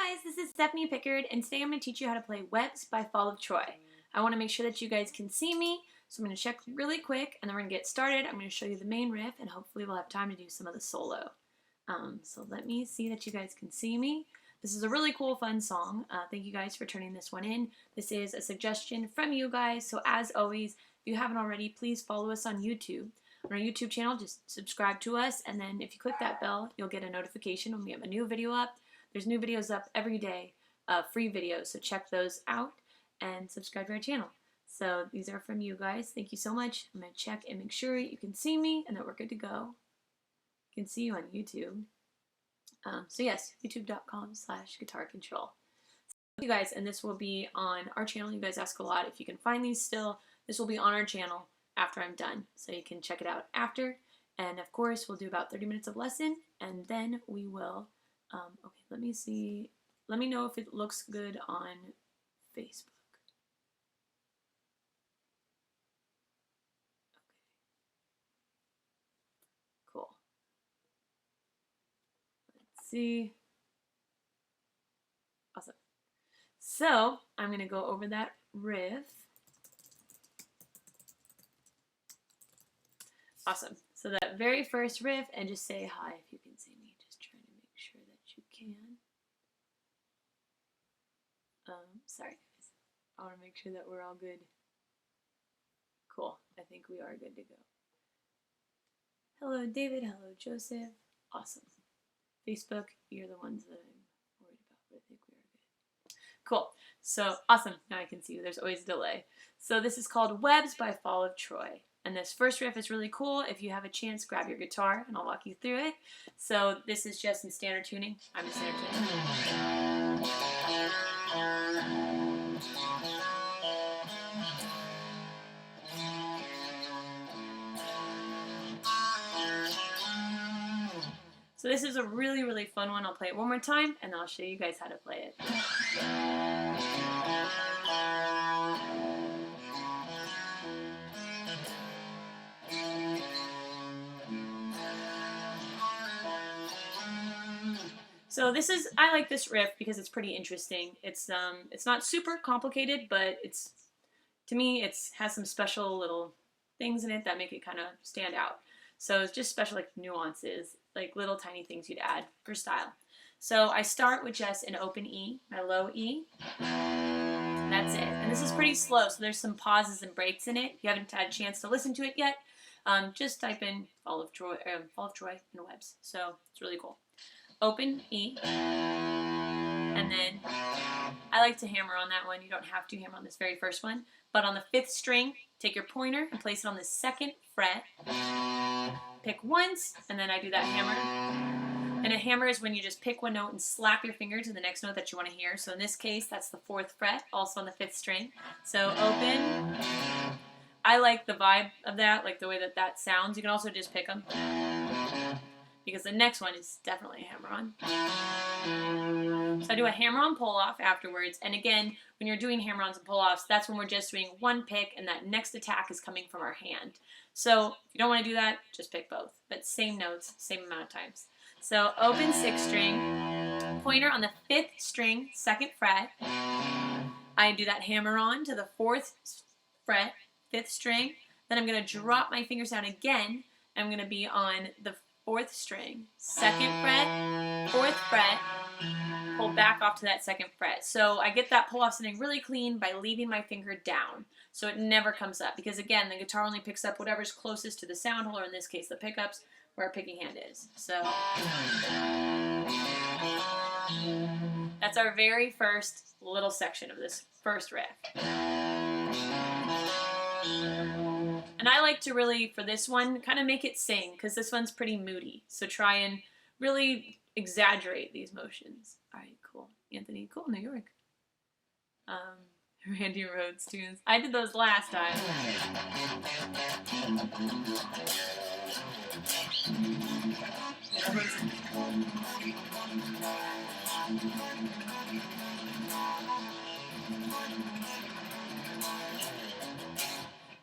Guys, this is Stephanie Pickard, and today I'm going to teach you how to play Webs by Fall of Troy. I want to make sure that you guys can see me, so I'm going to check really quick, and then we're going to get started. I'm going to show you the main riff, and hopefully we'll have time to do some of the solo. So let me see that you guys can see me. This is a really cool, fun song. Thank you guys for turning this one in. This is a suggestion from you guys, so as always, if you haven't already, please follow us on YouTube. On our YouTube channel, just subscribe to us, and then if you click that bell, you'll get a notification when we have a new video up. There's new videos up every day, free videos, so check those out and subscribe to our channel. So these are from you guys. Thank you so much. I'm going to check and make sure you can see me and that we're good to go. You can see you on YouTube. So yes, youtube.com/guitar control. So you guys, and this will be on our channel. You guys ask a lot if you can find these still. This will be on our channel after I'm done, so you can check it out after. And of course, we'll do about 30 minutes of lesson, and then we will okay, let me see. Let me know if it looks good on Facebook. Okay. Cool. Let's see. Awesome. So, I'm going to go over that riff. Awesome. So that very first riff, and just say hi if you can see me. Just trying to make sure that you can. Sorry guys. I want to make sure that we're all good. Cool. I think we are good to go. Hello David. Hello Joseph. Awesome. Facebook, you're the ones that I'm worried about, but I think we are good. Cool. So awesome. Now I can see you. There's always a delay. So this is called Webs by Fall of Troy. And this first riff is really cool. If you have a chance, grab your guitar and I'll walk you through it. So this is just in standard tuning. I'm in standard tuning. So this is a really, really fun one. I'll play it one more time and I'll show you guys how to play it. So this is, I like this riff because it's pretty interesting. It's not super complicated, but to me, it has some special little things in it that make it kind of stand out. So it's just special like nuances, like little tiny things you'd add for style. So I start with just an open E, my low E. That's it. And this is pretty slow, so there's some pauses and breaks in it. If you haven't had a chance to listen to it yet, just type in Fall of Troy in Webs. So it's really cool. Open E, and then I like to hammer on that one. You don't have to hammer on this very first one, but on the 5th string, take your pointer and place it on the 2nd fret. Pick once, and then I do that hammer. And a hammer is when you just pick one note and slap your finger to the next note that you want to hear. So in this case, that's the 4th fret, also on the 5th string. So open. I like the vibe of that, like the way that that sounds. You can also just pick them, because the next one is definitely a hammer-on. So I do a hammer-on pull-off afterwards, and again, when you're doing hammer-ons and pull-offs, that's when we're just doing one pick, and that next attack is coming from our hand. So if you don't want to do that, just pick both, but same notes, same amount of times. So open 6th string, pointer on the 5th string, 2nd fret. I do that hammer-on to the 4th fret, 5th string. Then I'm going to drop my fingers down again, and I'm going to be on the 4th string, 2nd fret, 4th fret, pull back off to that 2nd fret. So I get that pull off sounding really clean by leaving my finger down, so it never comes up, because again, the guitar only picks up whatever's closest to the sound hole, or in this case the pickups, where our picking hand is. So that's our very first little section of this first riff. And I like to really, for this one, kind of make it sing, because this one's pretty moody. So try and really exaggerate these motions. All right, cool. Anthony, cool, New York. Randy Rhoads tunes. I did those last time.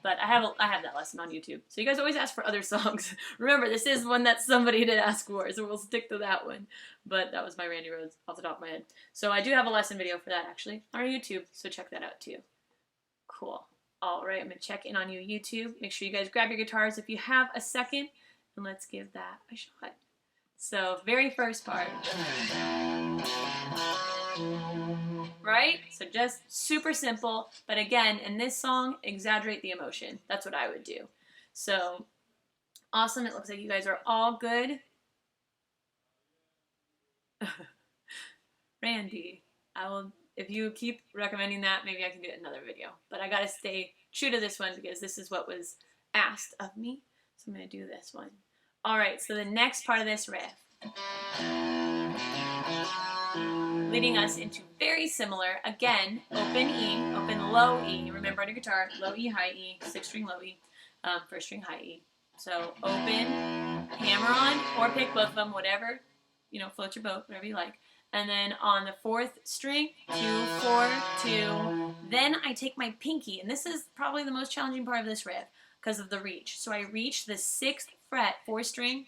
But I have that lesson on YouTube. So you guys always ask for other songs. Remember, this is one that somebody did ask for, so we'll stick to that one. But that was my Randy Rhoads off the top of my head. So I do have a lesson video for that, actually, on our YouTube, so check that out, too. Cool. All right, I'm going to check in on you, YouTube. Make sure you guys grab your guitars if you have a second, and let's give that a shot. So, very first part. Right? So just super simple, but again, in this song, exaggerate the emotion. That's what I would do. So, awesome. It looks like you guys are all good. Randy, if you keep recommending that, maybe I can do another video. But I gotta stay true to this one because this is what was asked of me. So I'm gonna do this one. All right, so the next part of this riff, leading us into very similar, again, open E, open low E. Remember on your guitar, low E, high E, 6th string, low E, 1st string, high E. So open, hammer on, or pick both of them, whatever, float your boat, whatever you like. And then on the 4th string, 2, 4, 2. Then I take my pinky, and this is probably the most challenging part of this riff because of the reach. So I reach the 6th fret, 4th string,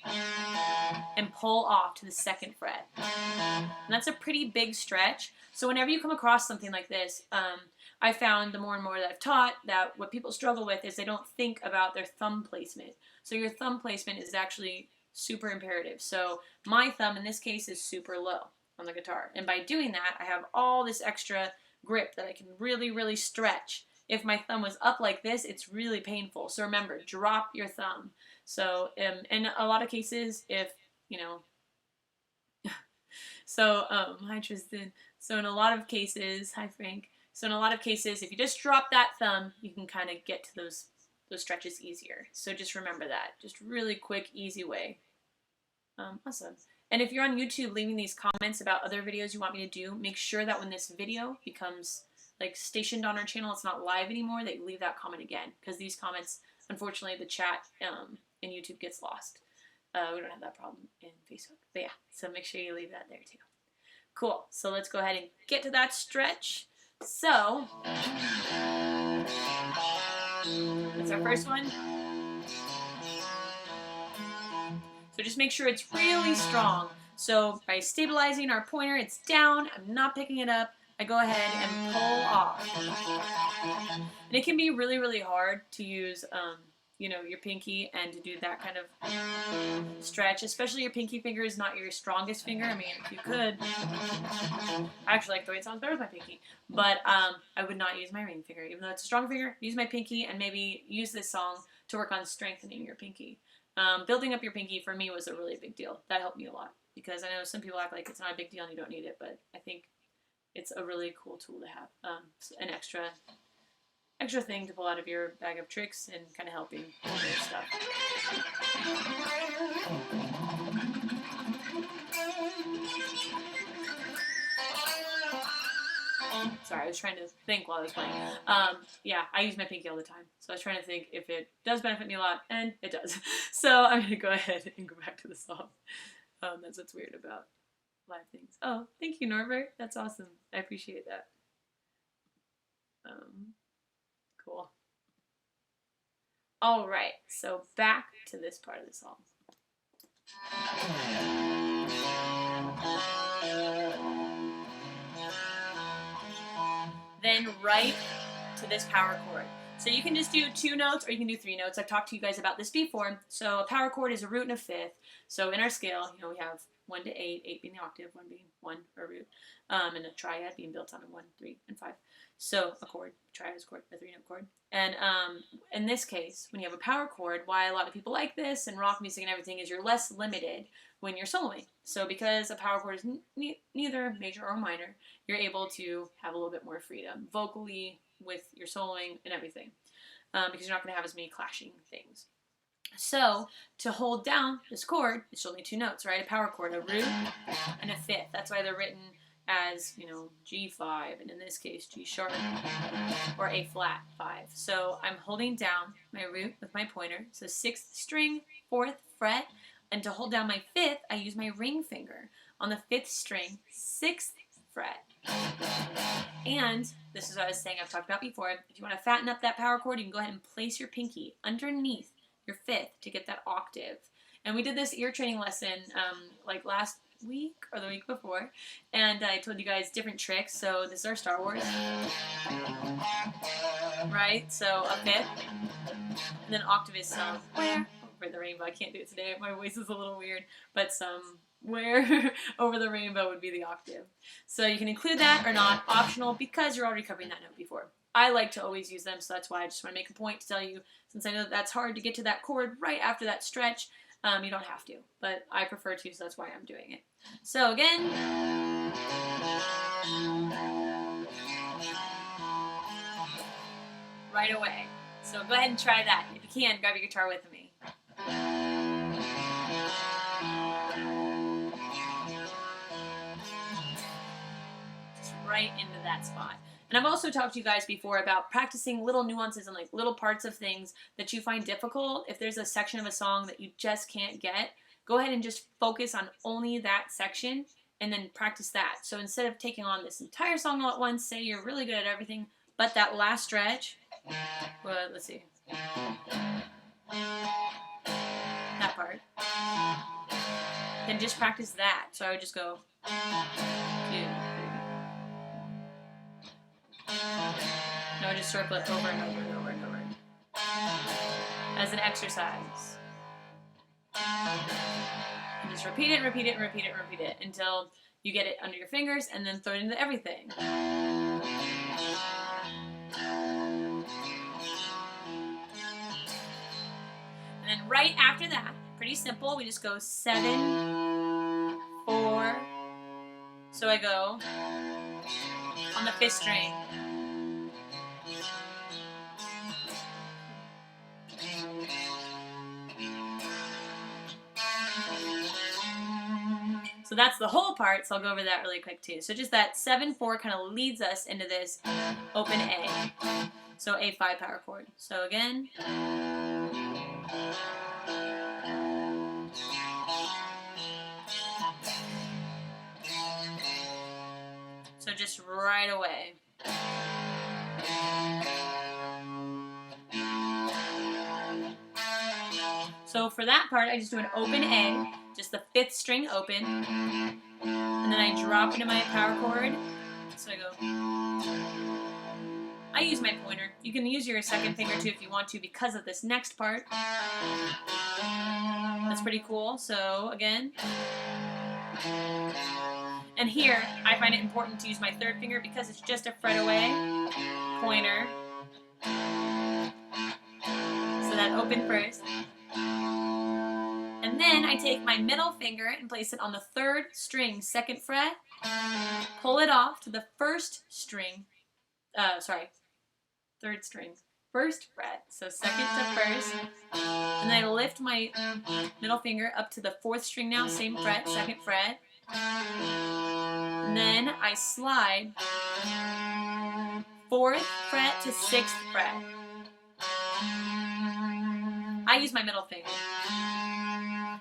and pull off to the 2nd fret. And that's a pretty big stretch. So whenever you come across something like this, I found the more and more that I've taught that what people struggle with is they don't think about their thumb placement. So your thumb placement is actually super imperative. So my thumb in this case is super low on the guitar. And by doing that, I have all this extra grip that I can really, really stretch. If my thumb was up like this, it's really painful. So remember, drop your thumb. So in a lot of cases, if, hi Tristan. So in a lot of cases, hi Frank. So in a lot of cases, if you just drop that thumb, you can kind of get to those stretches easier. So just remember that. Just really quick, easy way. Awesome. And if you're on YouTube leaving these comments about other videos you want me to do, make sure that when this video becomes stationed on our channel, it's not live anymore, that you leave that comment again. Because these comments, unfortunately, the chat in YouTube gets lost. We don't have that problem in Facebook. But yeah, so make sure you leave that there too. Cool. So let's go ahead and get to that stretch. So, that's our first one. So just make sure it's really strong. So by stabilizing our pointer, it's down. I'm not picking it up. I go ahead and pull off. And it can be really, really hard to use, your pinky and to do that kind of stretch. Especially your pinky finger is not your strongest finger. I mean, if you could, I actually like the way it sounds better with my pinky. But I would not use my ring finger. Even though it's a strong finger, use my pinky and maybe use this song to work on strengthening your pinky. Building up your pinky for me was a really big deal. That helped me a lot because I know some people act like it's not a big deal and you don't need it, but I think it's a really cool tool to have. An extra thing to pull out of your bag of tricks and kind of helping with your stuff. Sorry, I was trying to think while I was playing. Yeah, I use my pinky all the time. So I was trying to think if it does benefit me a lot, and it does. So I'm going to go ahead and go back to the song. That's what's weird about live things. Oh, thank you, Norbert. That's awesome. I appreciate that. Cool. All right, so back to this part of the song. Then right to this power chord. So you can just do 2 notes or you can do 3 notes. I've talked to you guys about this before. So a power chord is a root and a fifth. So in our scale, we have 1 to 8, 8 being the octave, 1 being 1 or root, and a triad being built on a 1, 3, and 5. So a chord, triad is a chord, a 3-note chord. And in this case, when you have a power chord, why a lot of people like this and rock music and everything is you're less limited when you're soloing. So because a power chord is neither major or minor, you're able to have a little bit more freedom vocally with your soloing and everything, because you're not going to have as many clashing things. So to hold down this chord, it's only 2 notes, right? A power chord, a root and a fifth. That's why they're written as, G5, and in this case, G sharp or A flat 5. So I'm holding down my root with my pointer. So 6th string, 4th fret, and to hold down my 5th, I use my ring finger on the 5th string, 6th fret. And this is what I was saying I've talked about before. If you want to fatten up that power chord, you can go ahead and place your pinky underneath your fifth to get that octave. And we did this ear training lesson like last week or the week before, and I told you guys different tricks. So this is our Star Wars, right? So a fifth, and then octave is somewhere over the rainbow. I can't do it today. My voice is a little weird, but somewhere over the rainbow would be the octave. So you can include that or not, optional, because you're already covering that note before. I like to always use them, so that's why I just want to make a point to tell you, since I know that that's hard to get to that chord right after that stretch. You don't have to, but I prefer to, so that's why I'm doing it. So again, right away. So go ahead and try that. If you can, grab your guitar with me. Just right into that spot. And I've also talked to you guys before about practicing little nuances and like little parts of things that you find difficult. If there's a section of a song that you just can't get, go ahead and just focus on only that section and then practice that. So instead of taking on this entire song all at once, say you're really good at everything, but that last stretch, well, let's see, that part, then just practice that. So I would just go 2, 3. No, just circle it over and over and over and over as an exercise. And just repeat it, repeat it, repeat it, repeat it until you get it under your fingers, and then throw it into everything. And then right after that, pretty simple, we just go 7, 4. So I go on the 5th string. So that's the whole part, so I'll go over that really quick too. So just that 7-4 kind of leads us into this open A. So A5 power chord. So again. So just right away. So for that part, I just do an open A, just the 5th string open, and then I drop into my power chord. So I go. I use my pointer. You can use your second finger too if you want to, because of this next part. That's pretty cool. So again. And here, I find it important to use my 3rd finger because it's just a fret away. Pointer. So that open first. And then I take my middle finger and place it on the 3rd string, 2nd fret, pull it off to the 1st string, 3rd string, 1st fret, so 2nd to 1st, and then I lift my middle finger up to the 4th string now, same fret, 2nd fret, and then I slide 4th fret to 6th fret. I use my middle finger.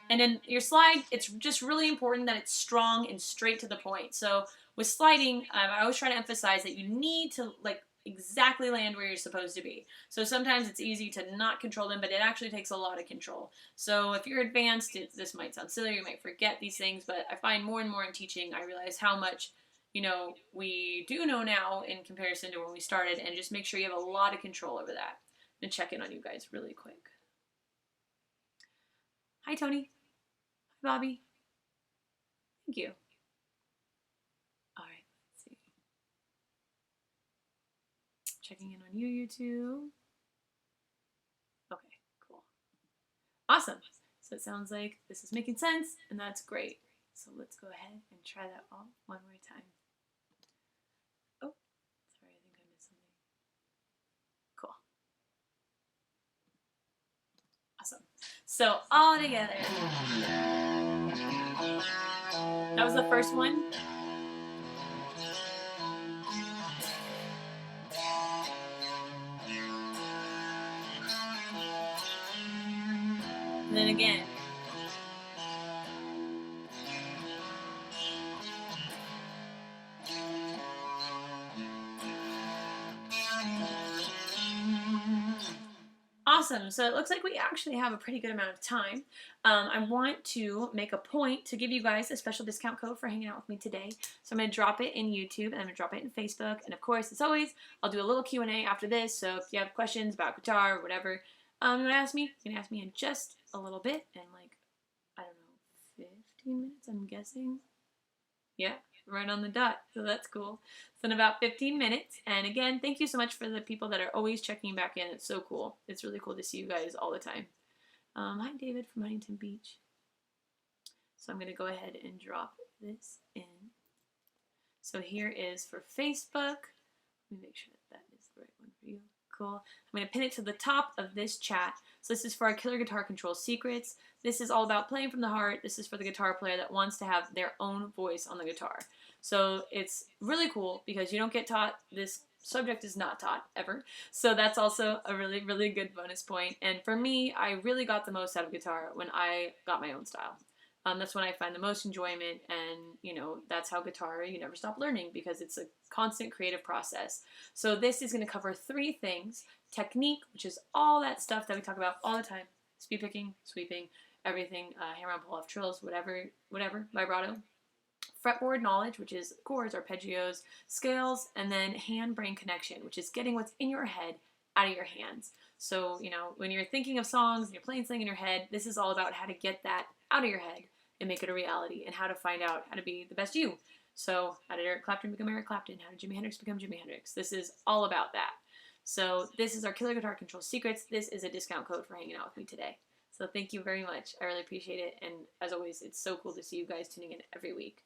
And in your slide, it's just really important that it's strong and straight to the point. So with sliding, I always try to emphasize that you need to like exactly land where you're supposed to be. So sometimes it's easy to not control them, but it actually takes a lot of control. So if you're advanced, this might sound silly, you might forget these things, but I find more and more in teaching, I realize how much, you know, we do know now in comparison to when we started, and just make sure you have a lot of control over that. And check in on you guys really quick. Hi, Tony. Hi, Bobby. Thank you. All right, let's see. Checking in on you, YouTube. Okay, cool. Awesome. So it sounds like this is making sense, and that's great. So let's go ahead and try that all one more time. Oh, sorry, I think I missed something. Cool. Awesome. So all together. That was the first one. And then again. Awesome. So it looks like we actually have a pretty good amount of time. I want to make a point to give you guys a special discount code for hanging out with me today. So I'm going to drop it in YouTube, and I'm going to drop it in Facebook. And of course, as always, I'll do a little Q&A after this. So if you have questions about guitar or whatever, you want to ask me, you can ask me in just a little bit. And like, I don't know, 15 minutes, I'm guessing. Yeah, right on the dot. So that's cool. So in about 15 minutes. And again, thank you so much for the people that are always checking back in. It's so cool. It's really cool to see you guys all the time. Hi, David from Huntington Beach. So I'm going to go ahead and drop this in. So here is for Facebook. Let me make sure that is the right one for you. Cool. I'm going to pin it to the top of this chat. So this is for our Killer Guitar Control Secrets. This is all about playing from the heart. This is for the guitar player that wants to have their own voice on the guitar. So it's really cool because you don't get taught. This subject is not taught ever. So that's also a really, really good bonus point. And for me, I really got the most out of guitar when I got my own style. That's when I find the most enjoyment, and you know, that's how guitar, you never stop learning because it's a constant creative process. So this is going to cover 3 things: technique, which is all that stuff that we talk about all the time, speed picking, sweeping, everything, hammer on, pull off, trills, whatever, vibrato; fretboard knowledge, which is chords, arpeggios, scales; and then hand-brain connection, which is getting what's in your head out of your hands. So, you know, when you're thinking of songs and you're playing something in your head, this is all about how to get that out of your head and make it a reality, and how to find out how to be the best you. So how did Eric Clapton become Eric Clapton? How did Jimi Hendrix become Jimi Hendrix? This is all about that. So this is our Killer Guitar Control Secrets. This is a discount code for hanging out with me today. So thank you very much. I really appreciate it. And as always, it's so cool to see you guys tuning in every week.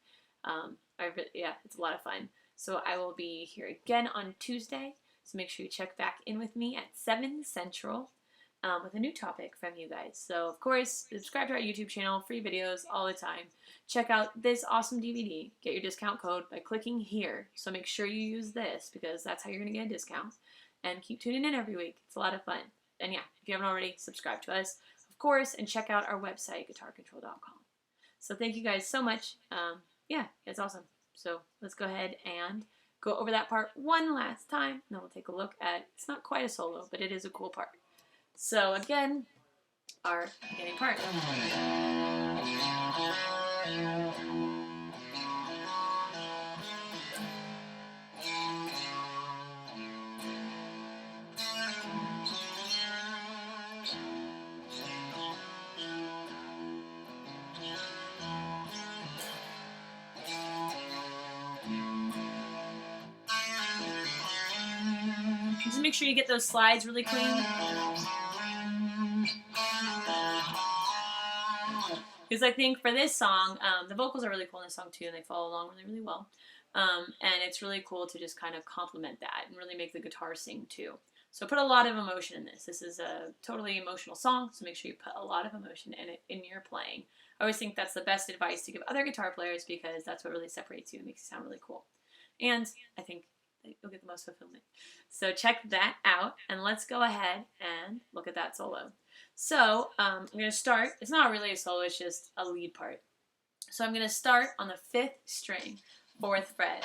Yeah, it's a lot of fun. So I will be here again on Tuesday. So make sure you check back in with me at 7 Central. With a new topic from you guys. So of course, subscribe to our YouTube channel, free videos all the time. Check out this awesome DVD. Get your discount code by clicking here. So make sure you use this because that's how you're going to get a discount. And keep tuning in every week. It's a lot of fun. And yeah, if you haven't already, subscribe to us, of course, and check out our website, guitarcontrol.com. So thank you guys so much. Yeah, it's awesome. So let's go ahead and go over that part one last time. And then we'll take a look at, it's not quite a solo, but it is a cool part. So again, our beginning part. Just make sure you get those slides really clean. Because I think for this song, the vocals are really cool in this song too, and they follow along really, really well. And it's really cool to just kind of complement that and really make the guitar sing too. So put a lot of emotion in this. This is a totally emotional song, so make sure you put a lot of emotion in it in your playing. I always think that's the best advice to give other guitar players because that's what really separates you and makes you sound really cool. And I think you'll get the most fulfillment. So check that out, and let's go ahead and look at that solo. So I'm going to start, it's not really a solo, it's just a lead part. So I'm going to start on the 5th string, 4th fret.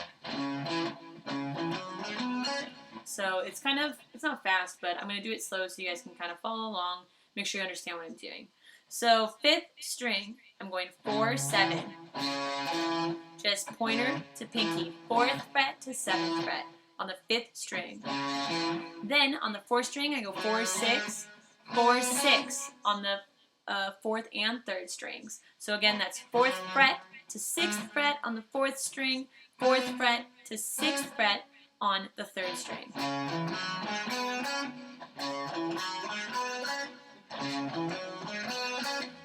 So it's kind of, it's not fast, but I'm going to do it slow so you guys can kind of follow along, make sure you understand what I'm doing. So 5th string, I'm going 4, 7. Just pointer to pinky, 4th fret to 7th fret on the 5th string. Then on the 4th string, I go 4, 6, 4, 6 on the 4th and 3rd strings. So again, that's 4th fret to 6th fret on the 4th string, 4th fret to 6th fret on the 3rd string.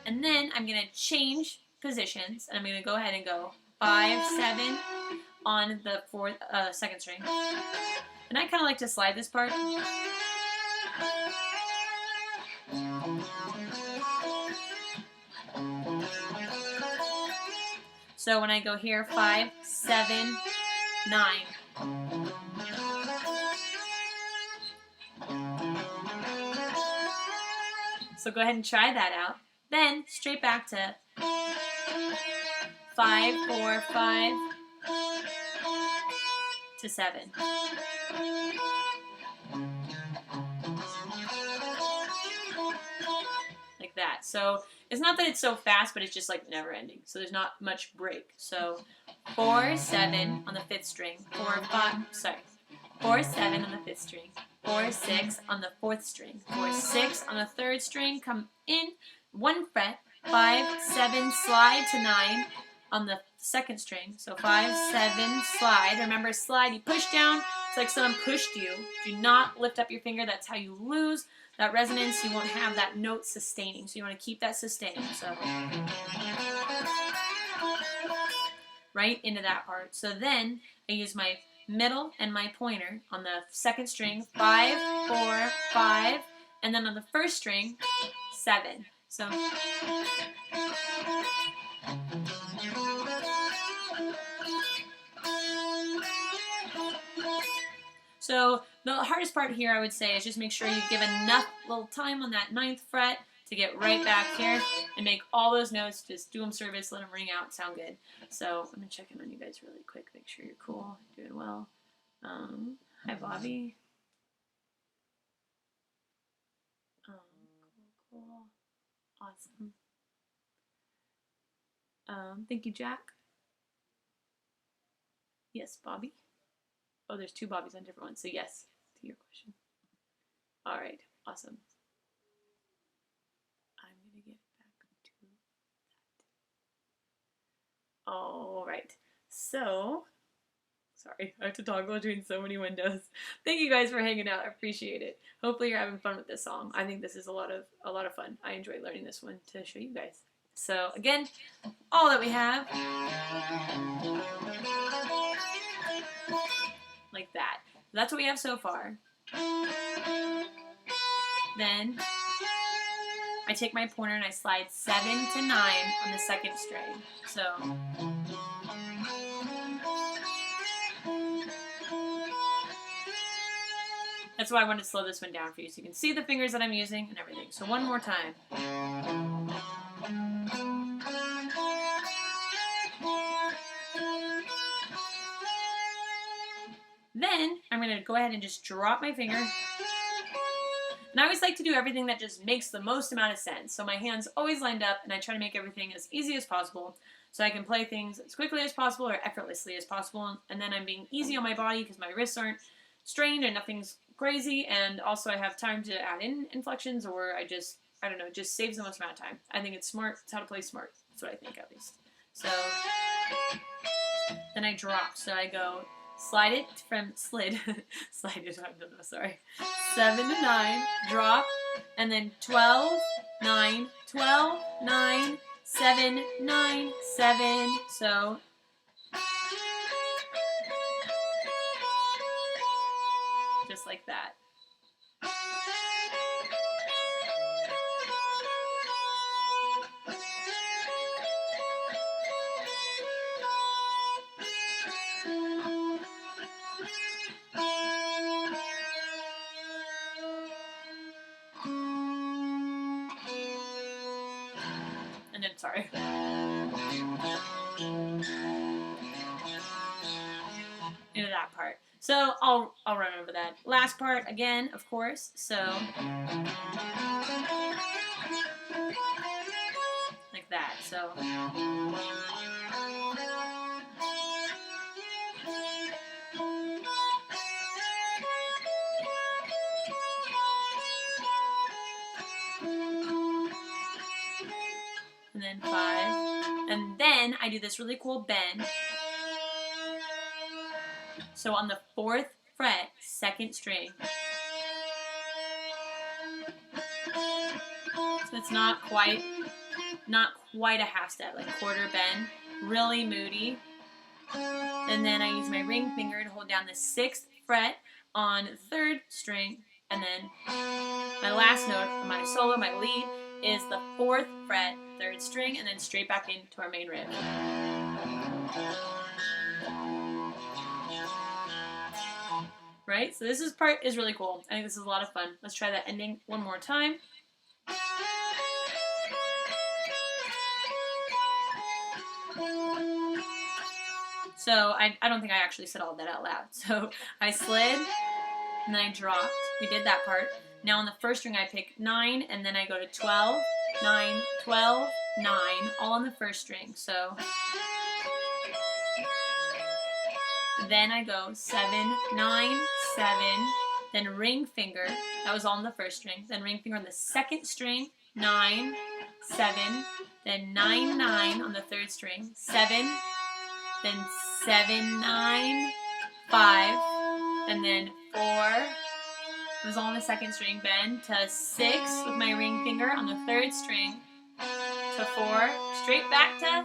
And then I'm going to change positions, and I'm going to go ahead and go 5, 7 on the 2nd string. And I kind of like to slide this part. So when I go here, 5, 7, 9. So go ahead and try that out. Then straight back to 5, 4, 5 to 7. that. So it's not that it's so fast, but it's just like never ending. So there's not much break. So 4, 7 on the 5th string, 4, 5, sorry, 4, 7 on the 5th string, 4, 6 on the 4th string, 4, 6 on the 3rd string, come in, 1 fret, 5, 7, slide to 9 on the 2nd string. So 5, 7, slide. Remember, slide, you push down. It's like someone pushed you. Do not lift up your finger. That's how you lose that resonance. You won't have that note sustaining. So you want to keep that sustaining. So right into that part. So then I use my middle and my pointer on the 2nd string, 5, 4, 5, and then on the 1st string, 7. So the hardest part here, I would say, is just make sure you give enough little time on that 9th fret to get right back here and make all those notes, just do them service, let them ring out, sound good. So I'm going to check in on you guys really quick, make sure you're cool, doing well. Hi, Bobby. Cool. Awesome. Thank you, Jack. Yes, Bobby. Oh, there's 2 Bobbies on different ones. So yes, to your question. All right, awesome. I'm gonna get back to that. All right. So, sorry, I have to toggle between so many windows. Thank you guys for hanging out. I appreciate it. Hopefully you're having fun with this song. I think this is a lot of fun. I enjoy learning this one to show you guys. So again, all that we have. Like that. That's what we have so far. Then I take my pointer and I slide 7 to 9 on the 2nd string. So that's why I wanted to slow this one down for you so you can see the fingers that I'm using and everything. So one more time. Then I'm going to go ahead and just drop my finger. And I always like to do everything that just makes the most amount of sense. So my hands always lined up, and I try to make everything as easy as possible so I can play things as quickly as possible or effortlessly as possible. And then I'm being easy on my body because my wrists aren't strained and nothing's crazy. And also I have time to add in inflections, or I don't know, it just saves the most amount of time. I think it's smart. It's how to play smart. That's what I think, at least. So then I drop. So I go slide it from slide it, I don't know, sorry. 7 to 9, drop, and then 12, 9, 12, 9, 7, 9, 7. So just like that. And then, sorry. Into that part. So I'll run over that. Last part again, of course. So like that. So and then 5, and then I do this really cool bend. So on the 4th fret, 2nd string. So it's not quite a half step, like quarter bend, really moody. And then I use my ring finger to hold down the 6th fret on the 3rd string, and then my last note of my solo, my lead, is the 4th fret, 3rd string, and then straight back into our main riff. Right? So this part is really cool. I think this is a lot of fun. Let's try that ending one more time. So I don't think I actually said all of that out loud. So I slid, and then I dropped. We did that part. Now on the 1st string I pick 9, and then I go to 12, 9, 12, 9, all on the first string. So then I go 7, 9, 7, then ring finger. That was all on the first string. Then ring finger on the second string, 9, 7, then 9, 9 on the third string, 7, then 7, 9, 5, and then 4. It was all on the second string. Bend to 6 with my ring finger on the third string, to 4, straight back to.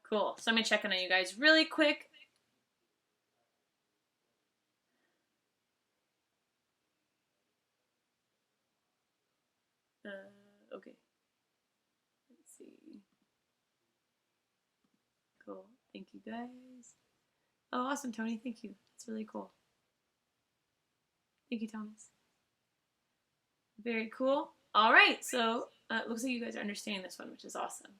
Cool. So I'm going to check in on you guys really quick. Okay. Let's see. Cool. Thank you guys. Oh, awesome, Tony. Thank you. That's really cool. Thank you, Thomas. Very cool. All right. So it looks like you guys are understanding this one, which is awesome.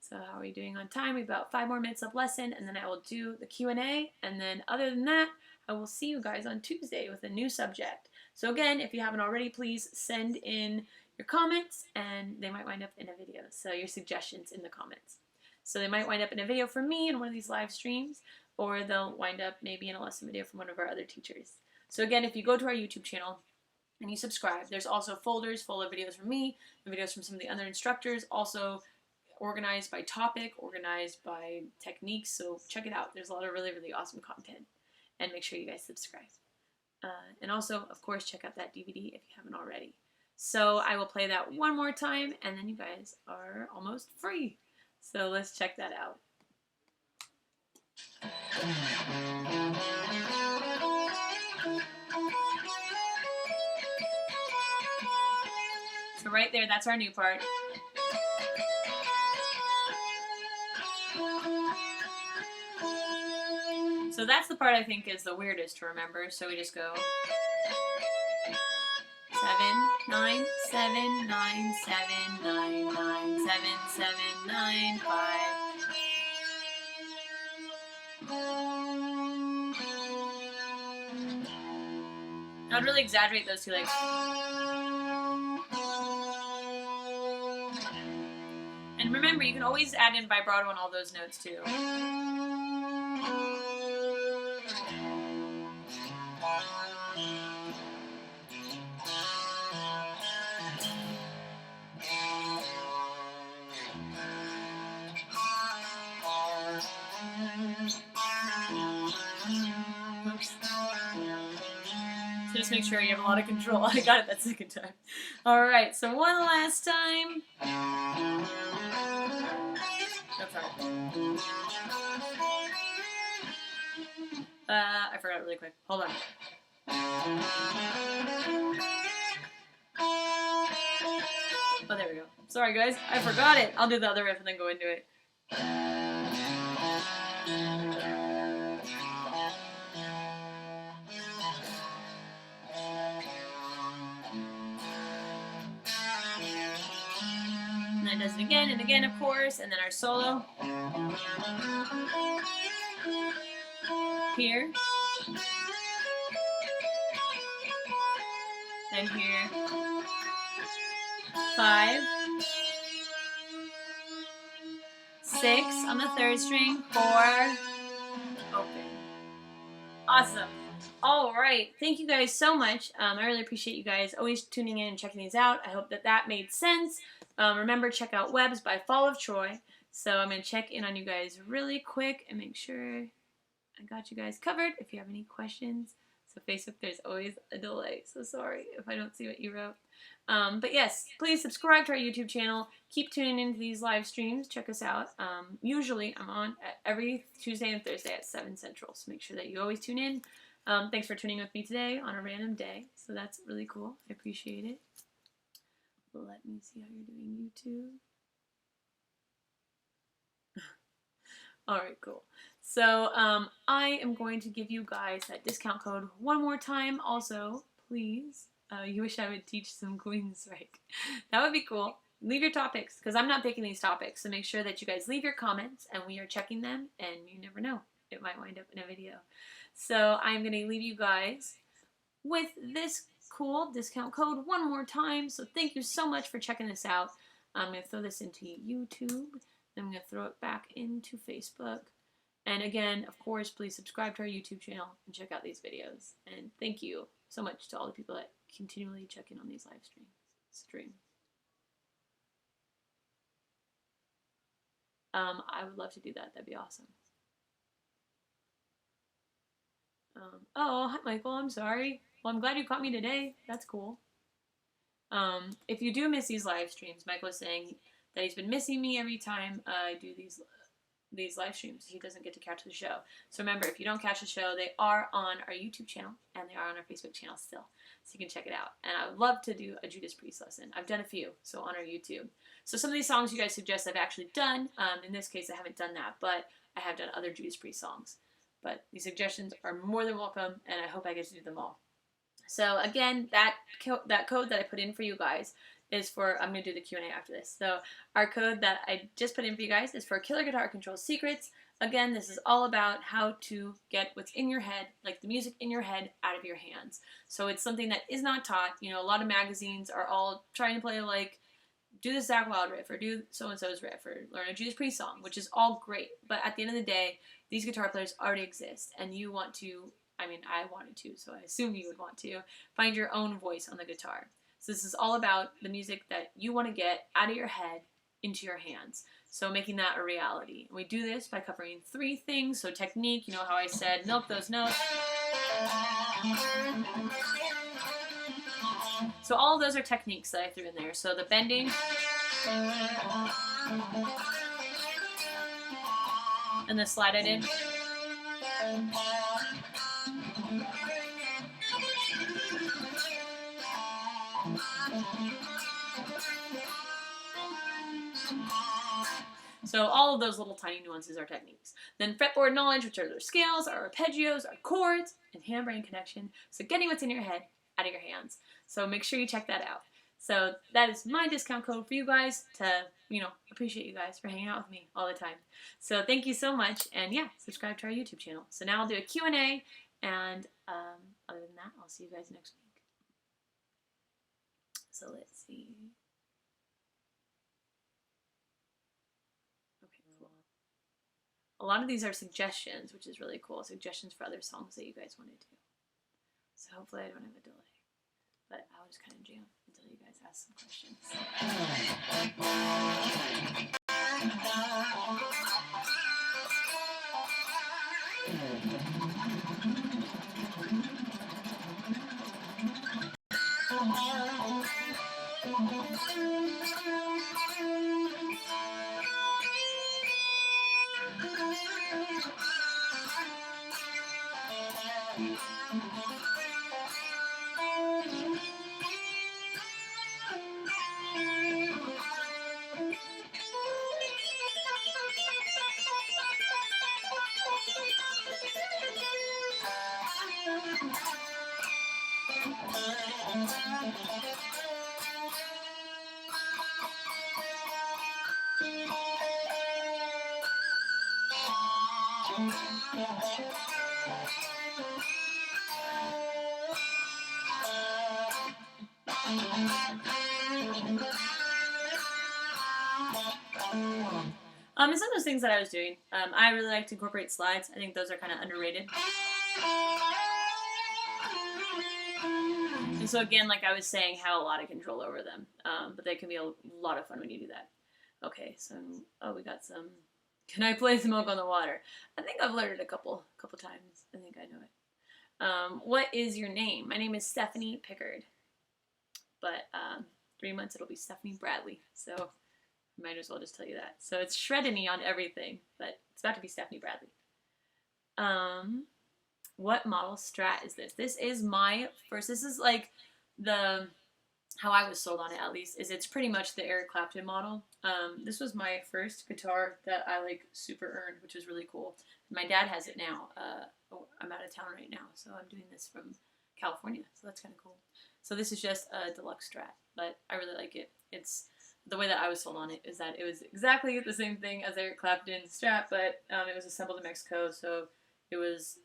So how are we doing on time? We have about 5 more minutes of lesson, and then I will do the Q&A. And then other than that, I will see you guys on Tuesday with a new subject. So again, if you haven't already, please send in your comments, and they might wind up in a video. So your suggestions in the comments. So they might wind up in a video from me in one of these live streams, or they'll wind up maybe in a lesson video from one of our other teachers. So again, if you go to our YouTube channel and you subscribe, there's also folders full of videos from me, and videos from some of the other instructors, also organized by topic, organized by techniques. So check it out. There's a lot of really, really awesome content. And make sure you guys subscribe. And also, of course, check out that DVD if you haven't already. So I will play that one more time, and then you guys are almost free. So let's check that out. So right there, that's our new part. So that's the part I think is the weirdest to remember. So we just go 7, 9, 7, 9, 7, 9, 9, 7, 7, 9, 5. I would really exaggerate those two legs. And remember, you can always add in vibrato on all those notes too. Oops. So just make sure you have a lot of control. I got it that second time. Alright, so one last time. That's right. I forgot really quick. Hold on. Oh, there we go. Sorry, guys. I forgot it. I'll do the other riff and then go into it. And then it does it again and again, of course, and then our solo. Here. Then here. 5. 6 on the third string. 4. Open. Awesome. All right. Thank you guys so much. I really appreciate you guys always tuning in and checking these out. I hope that made sense. Remember, check out Webs by Fall of Troy. So I'm going to check in on you guys really quick and make sure I got you guys covered. If you have any questions. So Facebook, there's always a delay. So sorry if I don't see what you wrote. But yes, please subscribe to our YouTube channel. Keep tuning into these live streams. Check us out. Usually I'm on every Tuesday and Thursday at 7 Central. So make sure that you always tune in. Thanks for tuning with me today on a random day. So that's really cool. I appreciate it. Let me see how you're doing, YouTube. Alright, cool. So I am going to give you guys that discount code one more time. Also, please, you wish I would teach some Queen's, right? That would be cool. leave your topics, because I'm not picking these topics. So make sure that you guys leave your comments, and we are checking them, and you never know, it might wind up in a video. So I'm going to leave you guys with this cool discount code one more time. So thank you so much for checking this out. I'm going to throw this into YouTube. Then I'm going to throw it back into Facebook. And again, of course, please subscribe to our YouTube channel and check out these videos. And thank you so much to all the people that continually check in on these live streams. I would love to do that. That'd be awesome. Oh, hi, Michael. I'm sorry. Well, I'm glad you caught me today. That's cool. If you do miss these live streams, Michael was saying that he's been missing me every time I do these live streams. He doesn't get to catch the show. So remember, if you don't catch the show, they are on our YouTube channel and they are on our Facebook channel still. So you can check it out. And I would love to do a Judas Priest lesson. I've done a few, so on our YouTube. So some of these songs you guys suggest I've actually done. In this case, I haven't done that, but I have done other Judas Priest songs. But these suggestions are more than welcome, and I hope I get to do them all. So again, that code that I put in for you guys is for, I'm going to do the Q&A after this. So our code that I just put in for you guys is for Killer Guitar Control Secrets. Again, this is all about how to get what's in your head, like the music in your head, out of your hands. So it's something that is not taught. You know, a lot of magazines are all trying to play like, do the Zakk Wylde riff, or do so-and-so's riff, or learn a Judas Priest song, which is all great. But at the end of the day, these guitar players already exist, and you want to, I mean, I wanted to, so I assume you would want to, find your own voice on the guitar. So this is all about the music that you want to get out of your head into your hands. So making that a reality. And we do this by covering 3 things. So technique, you know how I said, milk those notes. So all of those are techniques that I threw in there. So the bending, and the slide I did. So all of those little tiny nuances are techniques. Then fretboard knowledge, which are their scales, our arpeggios, our chords, and hand-brain connection. So getting what's in your head out of your hands. So make sure you check that out. So that is my discount code for you guys to, you know, appreciate you guys for hanging out with me all the time. So thank you so much, and yeah, subscribe to our YouTube channel. So now I'll do a Q&A, and other than that, I'll see you guys next week. So let's see. Okay, cool. A lot of these are suggestions, which is really cool. Suggestions for other songs that you guys want to do. So hopefully I don't have a delay. But I'll just kind of jam until you guys ask some questions. It's some of those things that I was doing. I really like to incorporate slides. I think those are kind of underrated. And so again, like I was saying, have a lot of control over them. But they can be a lot of fun when you do that. Okay, so, oh, we got some, can I play Smoke on the Water? I think I've learned it a couple times. I think I know it. What is your name? My name is Stephanie Pickard. But 3 months it'll be Stephanie Bradley. So might as well just tell you that. So it's Shreddany on everything, but it's about to be Stephanie Bradley. What model Strat is this? This is my first, this is like the, how I was sold on it at least, is it's pretty much the Eric Clapton model. This was my first guitar that I like super earned, which was really cool. My dad has it now. I'm out of town right now, so I'm doing this from California, so that's kind of cool. So this is just a deluxe Strat, but I really like it. It's the way that I was sold on it is that it was exactly the same thing as Eric Clapton's Strat, but it was assembled in Mexico, so it was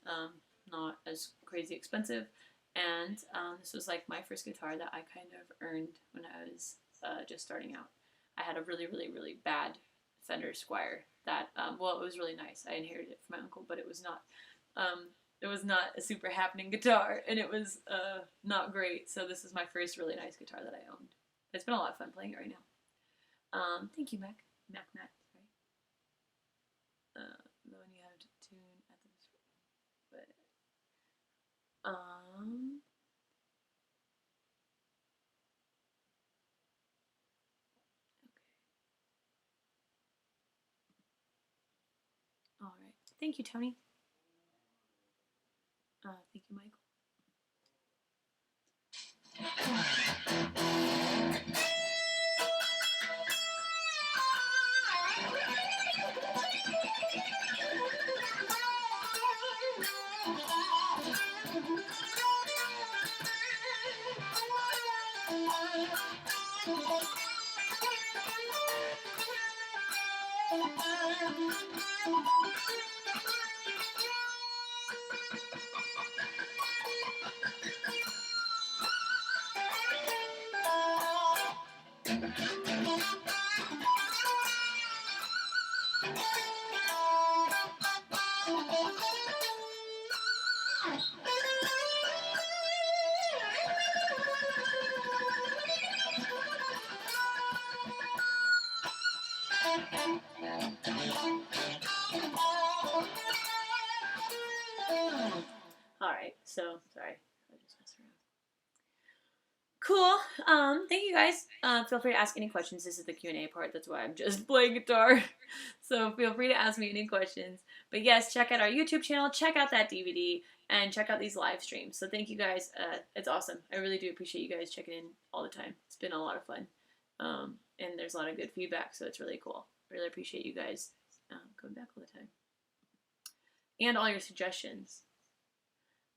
not as crazy expensive. And this was like my first guitar that I kind of earned when I was just starting out. I had a really, really, really bad Fender Squire that, well, it was really nice. I inherited it from my uncle, but it was not a super happening guitar, and it was not great. So this is my first really nice guitar that I owned. It's been a lot of fun playing it right now. Thank you, Matt. Sorry. The one you have to tune at the but all right. Thank you, Tony. Thank you, Michael. Alright, so, sorry. I just messed around. Cool. Thank you guys. Feel free to ask any questions. This is the Q&A part. That's why I'm just playing guitar. So feel free to ask me any questions. But yes, check out our YouTube channel. Check out that DVD. And check out these live streams. So thank you guys. It's awesome. I really do appreciate you guys checking in all the time. It's been a lot of fun. And there's a lot of good feedback. So it's really cool. Really appreciate you guys coming back all the time. And all your suggestions.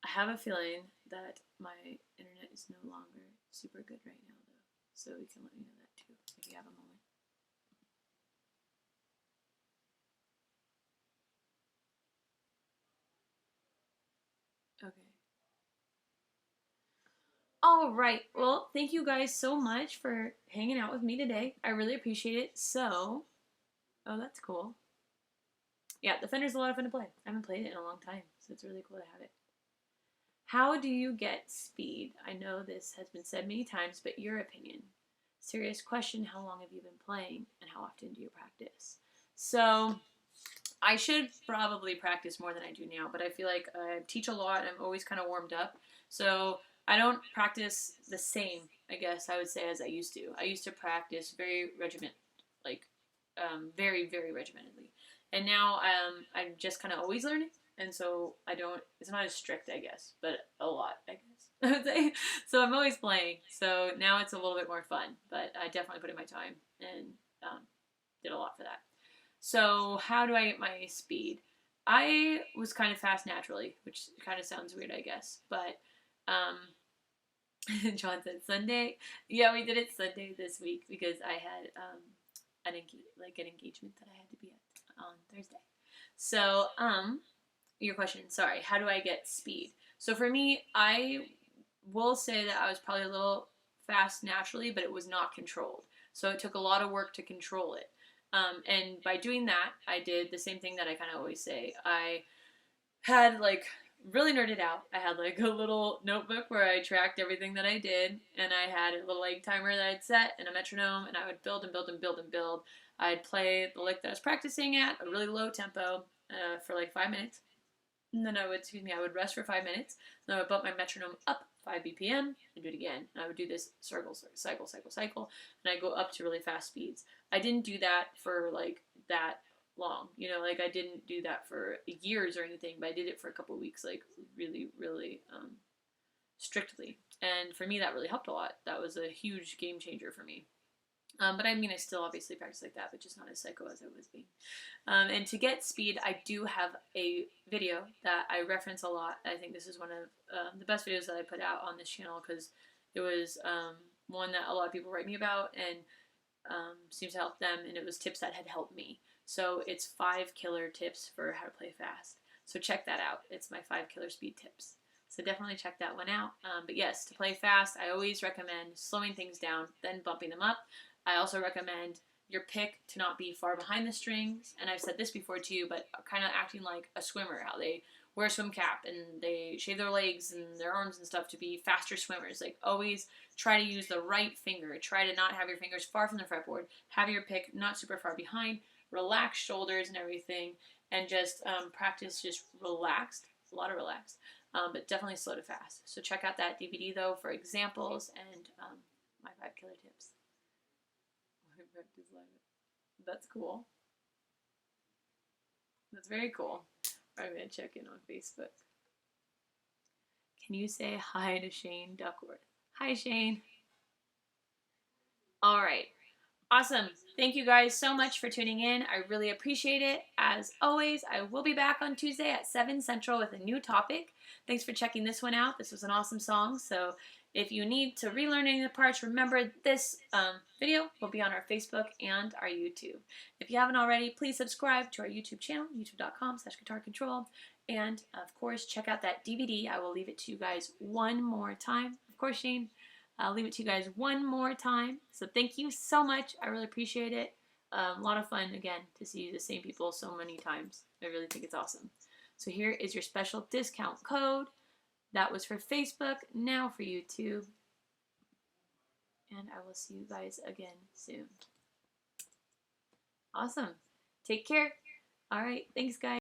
I have a feeling that my internet is no longer super good right now, though. So you can let me know that too, if you have a moment. Okay. All right. Well, thank you guys so much for hanging out with me today. I really appreciate it. So, oh, that's cool. Yeah, the Fender's a lot of fun to play. I haven't played it in a long time, so it's really cool to have it. How do you get speed? I know this has been said many times, but your opinion. Serious question, how long have you been playing and how often do you practice? So I should probably practice more than I do now, but I feel like I teach a lot and I'm always kind of warmed up. So I don't practice the same, I guess I would say, as I used to. I used to practice very very, very regimentedly. And now I'm just kind of always learning. And so it's not as strict, I guess, but a lot, I guess, I would say. So I'm always playing. So now it's a little bit more fun, but I definitely put in my time and did a lot for that. So how do I get my speed? I was kind of fast naturally, which kind of sounds weird, I guess. But John said Sunday. Yeah, we did it Sunday this week because I had an engagement that I had to be at on Thursday. So your question, sorry, how do I get speed? So for me, I will say that I was probably a little fast naturally, but it was not controlled. So it took a lot of work to control it. And by doing that, I did the same thing that I kind of always say. I had really nerded out. I had a little notebook where I tracked everything that I did, and I had a little timer that I'd set and a metronome, and I would build and build and build and build. I'd play the lick that I was practicing at a really low tempo for 5 minutes. And then I would rest for 5 minutes. Then I would bump my metronome up 5 BPM and do it again. And I would do this cycle, and I'd go up to really fast speeds. I didn't do that for that long, I didn't do that for years or anything, but I did it for a couple of weeks, really, really strictly. And for me, that really helped a lot. That was a huge game changer for me. But I still obviously practice like that, but just not as psycho as I was being. And to get speed, I do have a video that I reference a lot. I think this is one of the best videos that I put out on this channel because it was one that a lot of people write me about, and seems to help them, and it was tips that had helped me. So it's 5 killer tips for how to play fast. So check that out. It's my 5 killer speed tips. So definitely check that one out. But yes, to play fast, I always recommend slowing things down, then bumping them up. I also recommend your pick to not be far behind the strings. And I've said this before too, but kind of acting like a swimmer, how they wear a swim cap and they shave their legs and their arms and stuff to be faster swimmers. Like always try to use the right finger. Try to not have your fingers far from the fretboard. Have your pick not super far behind. Relax shoulders and everything, and just practice just relaxed, a lot of relaxed, but definitely slow to fast. So check out that DVD though for examples and my 5 killer tips. That's cool. That's very cool. I'm gonna check in on Facebook. Can you say hi to Shane Duckworth? Hi, Shane. All right. Awesome. Thank you guys so much for tuning in. I really appreciate it. As always, I will be back on Tuesday at 7 Central with a new topic. Thanks for checking this one out. This was an awesome song. So if you need to relearn any of the parts, remember this video will be on our Facebook and our YouTube. If you haven't already, please subscribe to our YouTube channel, youtube.com/guitarcontrol. And of course, check out that DVD. I will leave it to you guys one more time. Of course, Shane. I'll leave it to you guys one more time. So thank you so much. I really appreciate it. A lot of fun, again, to see the same people so many times. I really think it's awesome. So here is your special discount code. That was for Facebook, now for YouTube. And I will see you guys again soon. Awesome. Take care. All right. Thanks, guys.